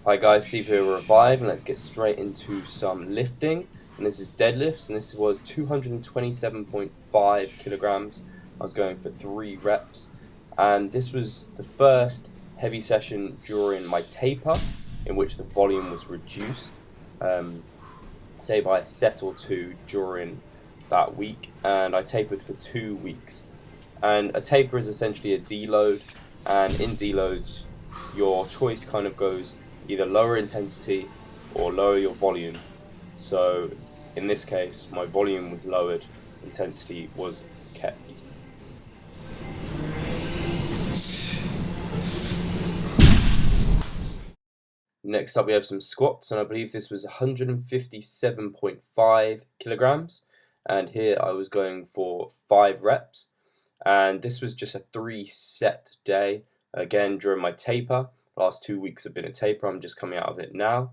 Hi guys, Steve here with Revive, and let's get straight into some lifting. And this is deadlifts, and this was 227.5 kilograms. I was going for 3 reps, and this was the first heavy session during my taper, in which the volume was reduced, um, say by a set or two during that week, and I tapered for 2 weeks. And a taper is essentially a deload, and in deloads, your choice kind of goes either lower intensity or lower your volume. So in this case, my volume was lowered, intensity was kept. Next up, we have some squats, and I believe this was 157.5 kilograms. And here I was going for 5 reps, and this was just a 3 set day. Again, during my taper, last 2 weeks have been a taper, I'm just coming out of it now.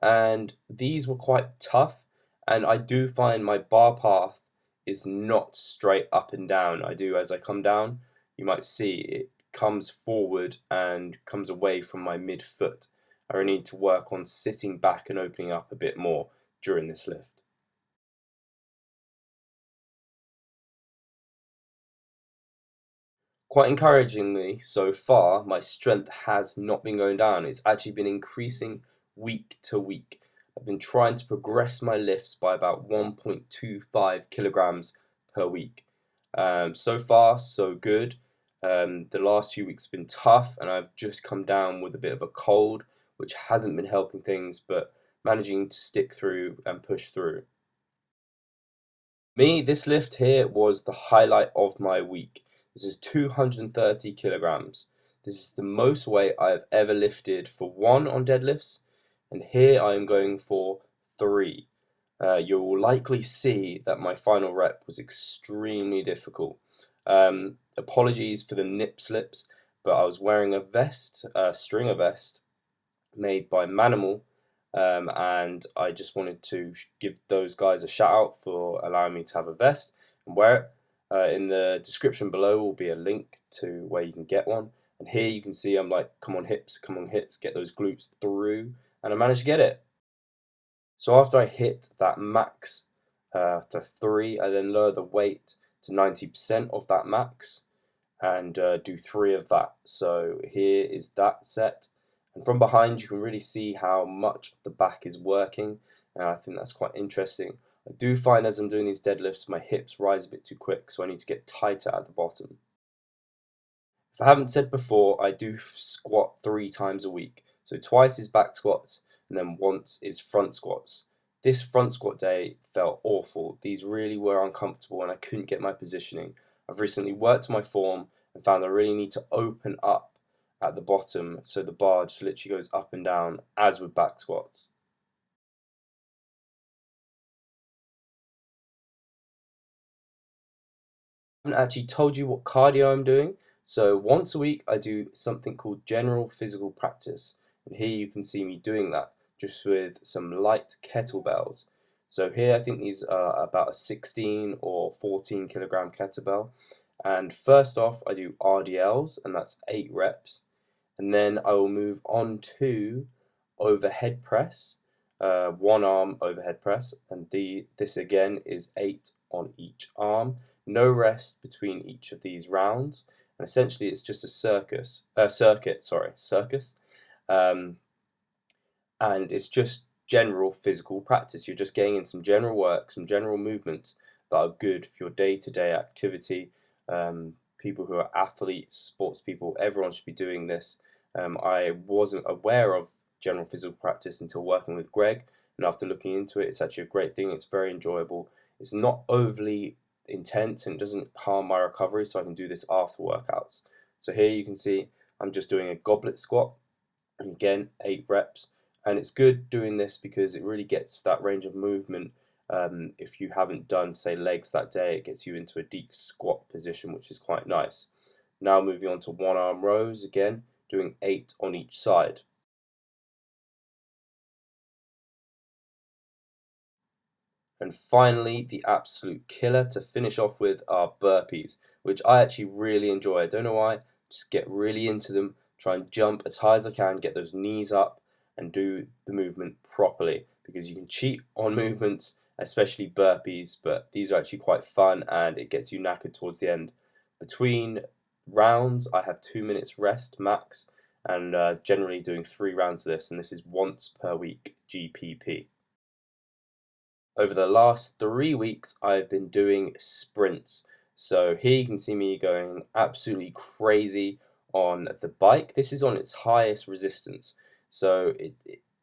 And these were quite tough, and I do find my bar path is not straight up and down. As I come down, you might see it comes forward and comes away from my midfoot. I really need to work on sitting back and opening up a bit more during this lift. Quite encouragingly, so far, my strength has not been going down. It's actually been increasing week to week. I've been trying to progress my lifts by about 1.25 kilograms per week. So far, so good. The last few weeks have been tough, and I've just come down with a bit of a cold, which hasn't been helping things, but managing to stick through and push through. Me, this lift here was the highlight of my week. This is 230 kilograms. This is the most weight I have ever lifted for one on deadlifts, and here I am going for 3. You will likely see that my final rep was extremely difficult. Apologies for the nip slips, but I was wearing a vest, a stringer vest, made by Manimal, and I just wanted to give those guys a shout out for allowing me to have a vest and wear it. In the description below will be a link to where you can get one. And here you can see I'm like, come on hips, get those glutes through, and I managed to get it. So after I hit that max for 3, I then lower the weight to 90% of that max and do 3 of that. So here is that set, and from behind you can really see how much the back is working, and I think that's quite interesting. I do find as I'm doing these deadlifts my hips rise a bit too quick, so I need to get tighter at the bottom. If I haven't said before, I do squat 3 times a week. So twice is back squats and then once is front squats. This front squat day felt awful. These really were uncomfortable and I couldn't get my positioning. I've recently worked my form and found I really need to open up at the bottom so the bar just literally goes up and down as with back squats. I haven't actually told you what cardio I'm doing. So once a week I do something called general physical practice. And here you can see me doing that just with some light kettlebells. So here I think these are about a 16 or 14 kilogram kettlebell. And first off I do RDLs, and that's 8 reps. And then I will move on to overhead press, one arm overhead press, and this again is 8 on each arm. No rest between each of these rounds, and essentially it's just a circus, um, and it's just general physical practice. You're just getting in some general work, some general movements that are good for your day-to-day activity. People who are athletes, sports people, everyone should be doing this. I wasn't aware of general physical practice until working with Greg, and after looking into it, it's actually a great thing. It's very enjoyable. It's not overly intense and it doesn't harm my recovery, so I can do this after workouts. So here you can see I'm just doing a goblet squat, and again 8 reps, and it's good doing this because it really gets that range of movement. If you haven't done, say, legs that day, it gets you into a deep squat position, which is quite nice. Now moving on to one arm rows, again doing 8 on each side. And finally, the absolute killer to finish off with are burpees, which I actually really enjoy. I don't know why, just get really into them, try and jump as high as I can, get those knees up, and do the movement properly, because you can cheat on movements, especially burpees, but these are actually quite fun and it gets you knackered towards the end. Between rounds, I have 2 minutes rest max, and generally doing 3 rounds of this, and this is once per week GPP. Over the last 3 weeks, I've been doing sprints. So here you can see me going absolutely crazy on the bike. This is on its highest resistance, so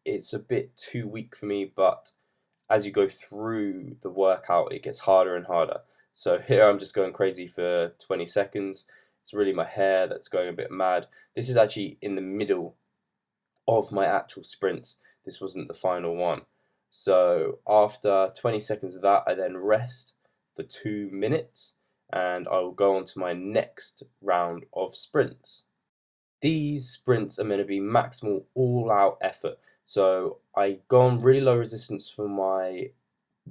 it's a bit too weak for me, but as you go through the workout, it gets harder and harder. So here I'm just going crazy for 20 seconds. It's really my hair that's going a bit mad. This is actually in the middle of my actual sprints. This wasn't the final one. So after 20 seconds of that, I then rest for 2 minutes and I will go on to my next round of sprints. These sprints are meant to be maximal all-out effort. So I go on really low resistance for my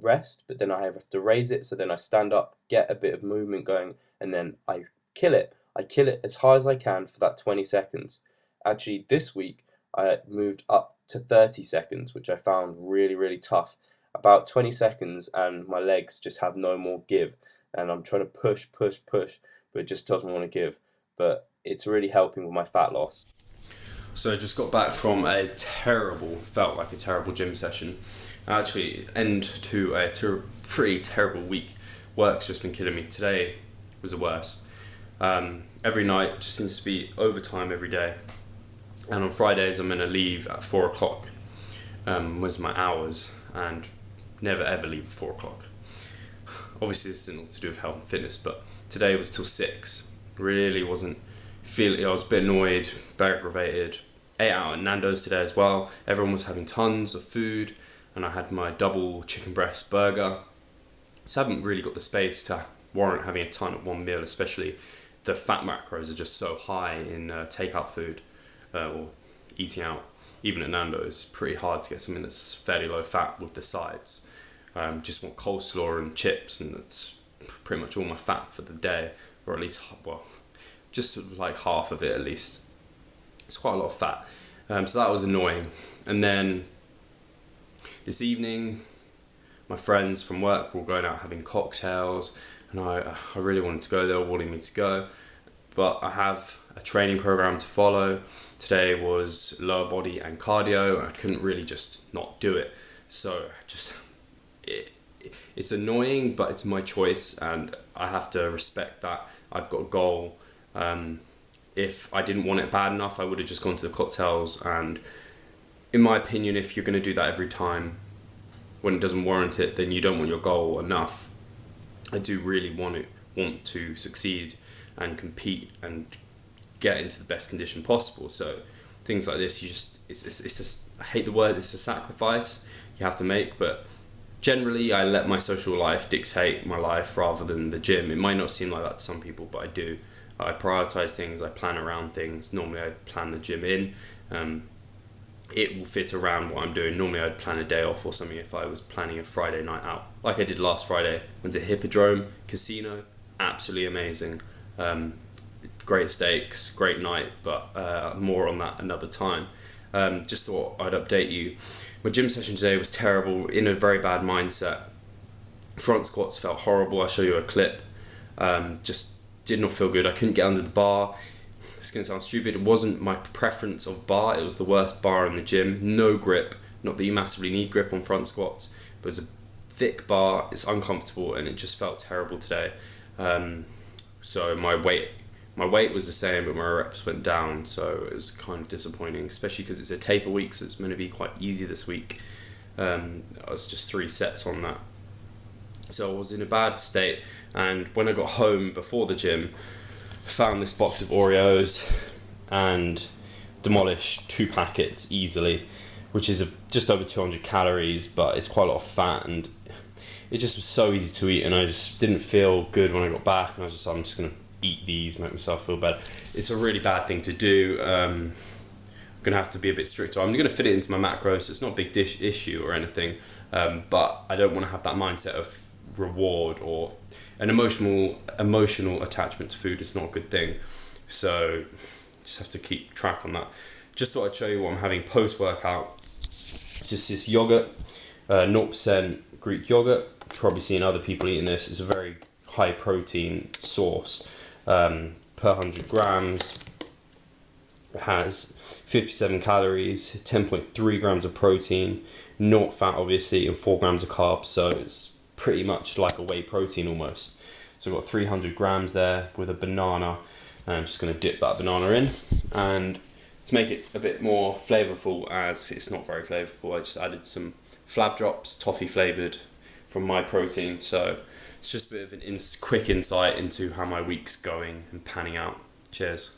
rest, but then I have to raise it. So then I stand up, get a bit of movement going, and then I kill it. I kill it as hard as I can for that 20 seconds. Actually, this week I moved up to 30 seconds, which I found really, really tough. About 20 seconds and my legs just have no more give. And I'm trying to push, but it just doesn't want to give. But it's really helping with my fat loss. So I just got back from felt like a terrible gym session. Actually, end to a pretty terrible week. Work's just been killing me. Today was the worst. Every night just seems to be overtime every day. And on Fridays I'm going to leave at 4 o'clock, was my hours, and never ever leave at 4 o'clock. Obviously this isn't all to do with health and fitness, but today was till 6. Really wasn't feeling, I was a bit annoyed, very aggravated. Ate out at Nando's today as well. Everyone was having tons of food, and I had my double chicken breast burger. So I haven't really got the space to warrant having a ton at one meal, especially the fat macros are just so high in takeout food or eating out. Even at Nando's, pretty hard to get something that's fairly low fat with the sides. Just want coleslaw and chips, and that's pretty much all my fat for the day, or at least, well, just like half of it at least. It's quite a lot of fat. So that was annoying. And then this evening, my friends from work were going out having cocktails, and I really wanted to go. They were wanting me to go, but I have a training program to follow. Today was lower body and cardio, and I couldn't really just not do it. So it's annoying, but it's my choice, and I have to respect that. I've got a goal. If I didn't want it bad enough, I would have just gone to the cocktails. And in my opinion, if you're going to do that every time when it doesn't warrant it, then you don't want your goal enough. I do really want to succeed and compete and get into the best condition possible. So things like this, I hate the word, it's a sacrifice you have to make, but generally I let my social life dictate my life rather than the gym. It might not seem like that to some people, but I do. I prioritize things, I plan around things. Normally I'd plan the gym in. It will fit around what I'm doing. Normally I'd plan a day off or something if I was planning a Friday night out. Like I did last Friday. Went to Hippodrome Casino. Absolutely amazing. Great steaks, great night, but more on that another time. Just thought I'd update you. My gym session today was terrible, in a very bad mindset. Front squats felt horrible. I'll show you a clip. Just did not feel good. I couldn't get under the bar. It's going to sound stupid. It wasn't my preference of bar. It was the worst bar in the gym. No grip. Not that you massively need grip on front squats, but it's a thick bar. It's uncomfortable, and it just felt terrible today. So my weight was the same, but my reps went down, so it was kind of disappointing, especially because it's a taper week, so it's going to be quite easy this week. I was just 3 sets on that. So I was in a bad state, and when I got home before the gym, found this box of Oreos and demolished 2 packets easily, which is just over 200 calories, but it's quite a lot of fat, and it just was so easy to eat, and I just didn't feel good when I got back, and I'm just going to eat these, make myself feel better. It's a really bad thing to do. I'm going to have to be a bit stricter. I'm going to fit it into my macros, so it's not a big issue or anything, but I don't want to have that mindset of reward or an emotional attachment to food. Is not a good thing, so just have to keep track on that. Just thought I'd show you what I'm having post-workout. It's just this yogurt, 0% Greek yogurt. You've probably seen other people eating this. It's a very high protein source. Per 100 grams, it has 57 calories, 10.3 grams of protein, not fat obviously, and 4 grams of carbs. So it's pretty much like a whey protein almost. So I've got 300 grams there with a banana. And I'm just going to dip that banana in, and to make it a bit more flavourful, as it's not very flavourful, I just added some Flav Drops, toffee flavoured, from My Protein. So it's just a bit of an quick insight into how my week's going and panning out. Cheers.